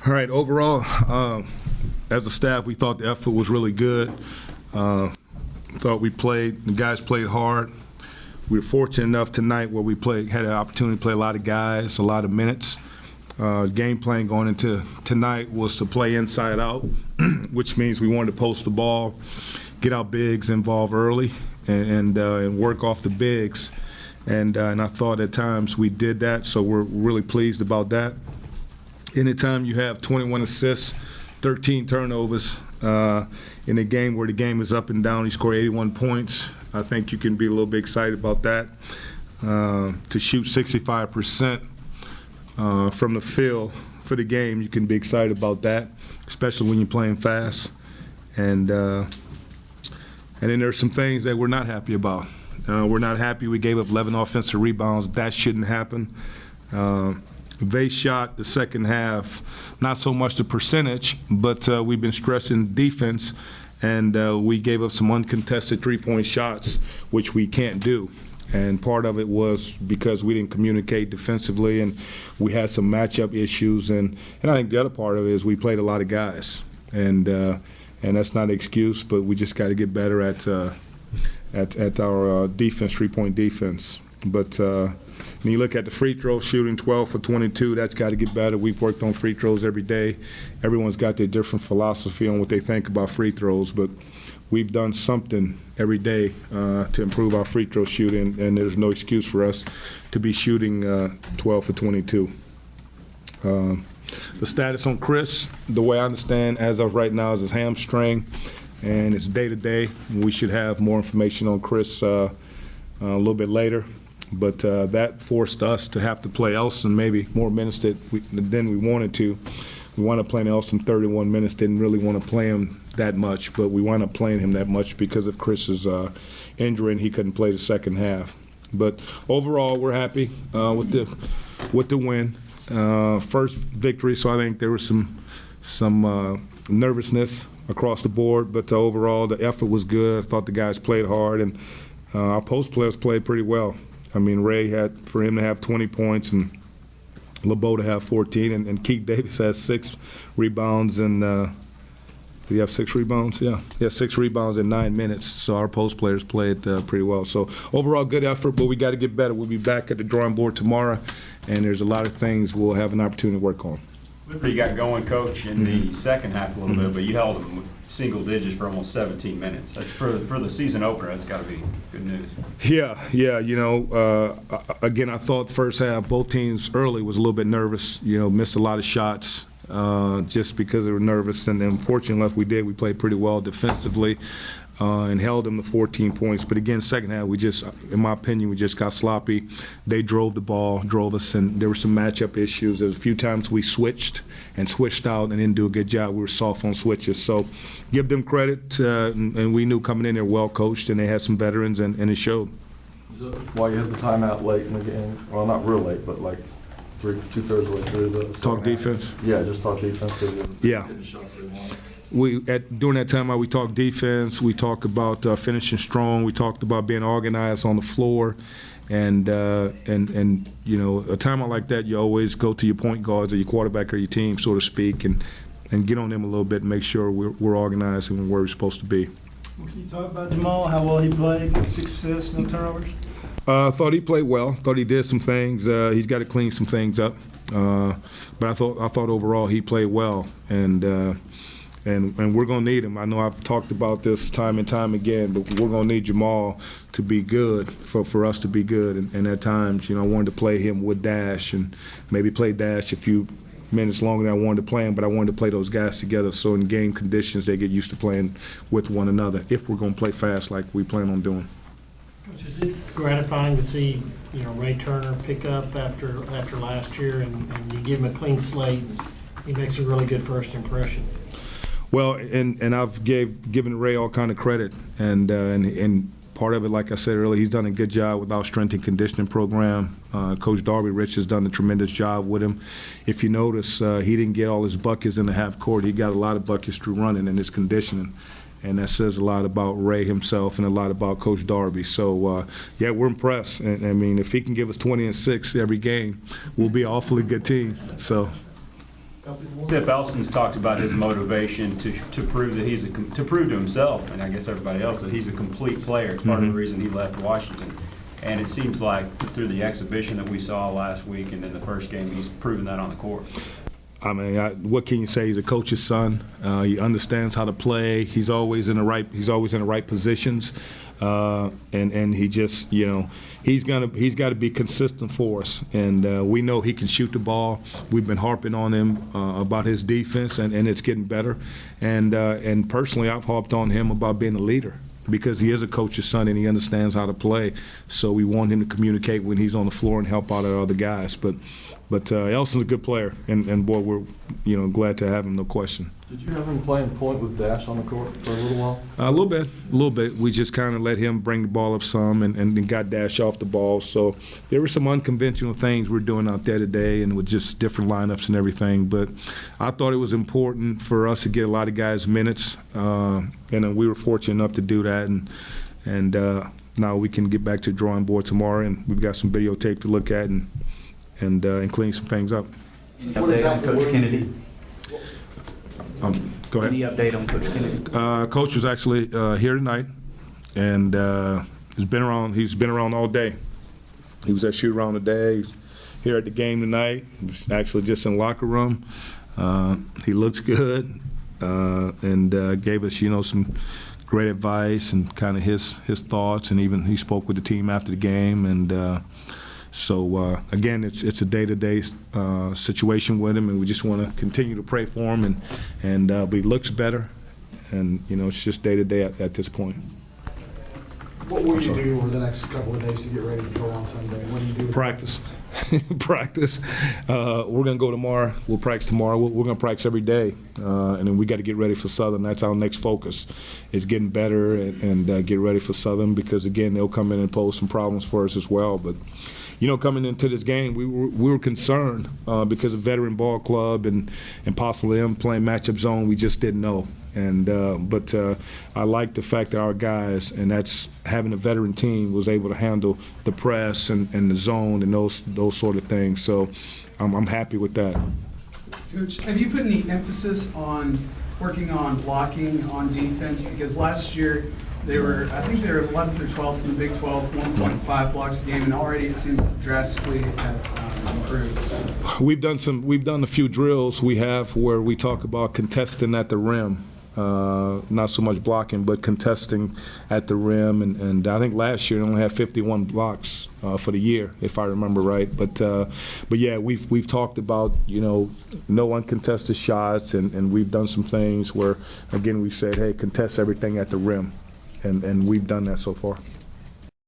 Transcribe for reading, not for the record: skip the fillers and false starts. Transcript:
All right, overall, as a staff, we thought the effort was really good. Thought the guys played hard. We were fortunate enough tonight where we had an opportunity to play a lot of guys, a lot of minutes. Game plan going into tonight was to play inside out, which means we wanted to post the ball, get our bigs involved early, and work off the bigs. And I thought at times we did that, so we're really pleased about that. Anytime you have 21 assists, 13 turnovers in a game where the game is up and down, you score 81 points, I think you can be a little bit excited about that. To shoot 65% from the field for the game, you can be excited about that, especially when you're playing fast. And then there's some things that we're not happy about. We're not happy we gave up 11 offensive rebounds. That shouldn't happen. They shot the second half, not so much the percentage, but we've been stressing defense, and we gave up some uncontested three-point shots, which we can't do. And part of it was because we didn't communicate defensively, and we had some matchup issues. And I think the other part of it is we played a lot of guys, and that's not an excuse, but we just got to get better at our defense, three-point defense. But when you look at the free throw shooting, 12 for 22, that's got to get better. We've worked on free throws every day. Everyone's got their different philosophy on what they think about free throws, but we've done something every day to improve our free throw shooting, and there's no excuse for us to be shooting 12 for 22. The status on Chris, the way I understand as of right now, is his hamstring, and it's day-to-day. We should have more information on Chris a little bit later. But that forced us to have to play Elston maybe more minutes than we wanted to. We wound up playing Elston 31 minutes, didn't really want to play him that much, but we wound up playing him that much because of Chris's injury, and he couldn't play the second half. But overall, we're happy with the win. First victory, so I think there was some nervousness across the board, but overall the effort was good. I thought the guys played hard, and our post players played pretty well. I mean, Ray for him to have 20 points and LeBeau to have 14, and Keith Davis has 6 rebounds and did he have 6 rebounds? Yeah, 6 rebounds in 9 minutes. So our post players played pretty well. So overall, good effort, but we got to get better. We'll be back at the drawing board tomorrow, and there's a lot of things we'll have an opportunity to work on. You got going, Coach, in the second half a little bit, but you held them single digits for almost 17 minutes. That's for the season opener. That's got to be good news. Yeah. You know, again, I thought first half both teams early was a little bit nervous. You know, missed a lot of shots just because they were nervous, and unfortunately, like we did, we played pretty well defensively. And held them to 14 points. But again, second half, in my opinion, we just got sloppy. They drove the ball, drove us, and there were some matchup issues. There's a few times we switched out and didn't do a good job. We were soft on switches. So give them credit, and we knew coming in there well coached, and they had some veterans, and it showed. Why you had the timeout late in the game? Well, not real late, but like two-thirds of the way through the Talk defense? Yeah, just talk defense. Yeah. During that time, we talked defense. We talked about finishing strong. We talked about being organized on the floor, and you know, a timeout like that, you always go to your point guards or your quarterback or your team, so to speak, and get on them a little bit and make sure we're organized and where we're supposed to be. Can you talk about Jamal? How well he played? 6 assists, no turnovers. I thought he played well. Thought he did some things. He's got to clean some things up. But I thought overall he played well, and we're going to need him. I know I've talked about this time and time again, but we're going to need Jamal to be good for us to be good. And at times, you know, I wanted to play him with Dash and maybe play Dash a few minutes longer than I wanted to play him, but I wanted to play those guys together so in game conditions they get used to playing with one another if we're going to play fast like we plan on doing. Which is it gratifying to see, you know, Ray Turner pick up after last year, and you give him a clean slate, and he makes a really good first impression. Well, and I've given Ray all kind of credit, and part of it, like I said earlier, he's done a good job with our strength and conditioning program. Coach Darby Rich has done a tremendous job with him. If you notice, he didn't get all his buckets in the half court. He got a lot of buckets through running and his conditioning. And that says a lot about Ray himself and a lot about Coach Darby. So, yeah, we're impressed. And I mean, if he can give us 20 and 6 every game, we'll be an awfully good team. So. Zip Elston's talked about his motivation to prove that to prove to himself, and I guess everybody else, that he's a complete player. It's part of the reason he left Washington. And it seems like through the exhibition that we saw last week and then the first game, he's proven that on the court. I mean, what can you say? He's a coach's son. He understands how to play. He's always in the right positions, and he just, he's got to be consistent for us. And we know he can shoot the ball. We've been harping on him about his defense, and it's getting better. And personally, I've harped on him about being a leader, because he is a coach's son and he understands how to play. So we want him to communicate when he's on the floor and help out our other guys. But Elston's a good player, and boy, we're glad to have him, no question. Did you have him playing point with Dash on the court for a little while? A little bit. We just kind of let him bring the ball up some and got Dash off the ball. So there were some unconventional things we're doing out there today, and with just different lineups and everything. But I thought it was important for us to get a lot of guys minutes, and we were fortunate enough to do that. And now we can get back to the drawing board tomorrow, and we've got some videotape to look at and clean some things up. Any update on Coach Kennedy? Go ahead. Any update on Coach Kennedy? Coach was actually here tonight, and he's been around all day. He was at shoot around today. He's here at the game tonight. He was actually just in the locker room. He looks good, and gave us some great advice and kind of his thoughts, and even he spoke with the team after the game. And so again, it's a day-to-day situation with him, and we just want to continue to pray for him, but he looks better, and it's just day-to-day at this point. What will you do over the next couple of days to get ready to go on Sunday? What do you do? Practice. Practice. We're going to go tomorrow. We'll practice tomorrow. We're going to practice every day, and then we got to get ready for Southern. That's our next focus, is getting better and get ready for Southern, because again, they'll come in and pose some problems for us as well. But coming into this game, we were concerned because of veteran ball club and possibly them playing matchup zone. We just didn't know. But I like the fact that our guys, and that's having a veteran team, was able to handle the press and the zone and those sort of things. So I'm happy with that. Coach, have you put any emphasis on working on blocking on defense? Because last year I think they were 11th or 12th in the Big 12, 1.5 blocks a game, and already it seems to drastically have improved. We've done a few drills we have where we talk about contesting at the rim. Not so much blocking, but contesting at the rim. And I think last year they only had 51 blocks for the year, if I remember right. But yeah, we've talked about no uncontested shots, and we've done some things where again we said, hey, contest everything at the rim, and we've done that so far.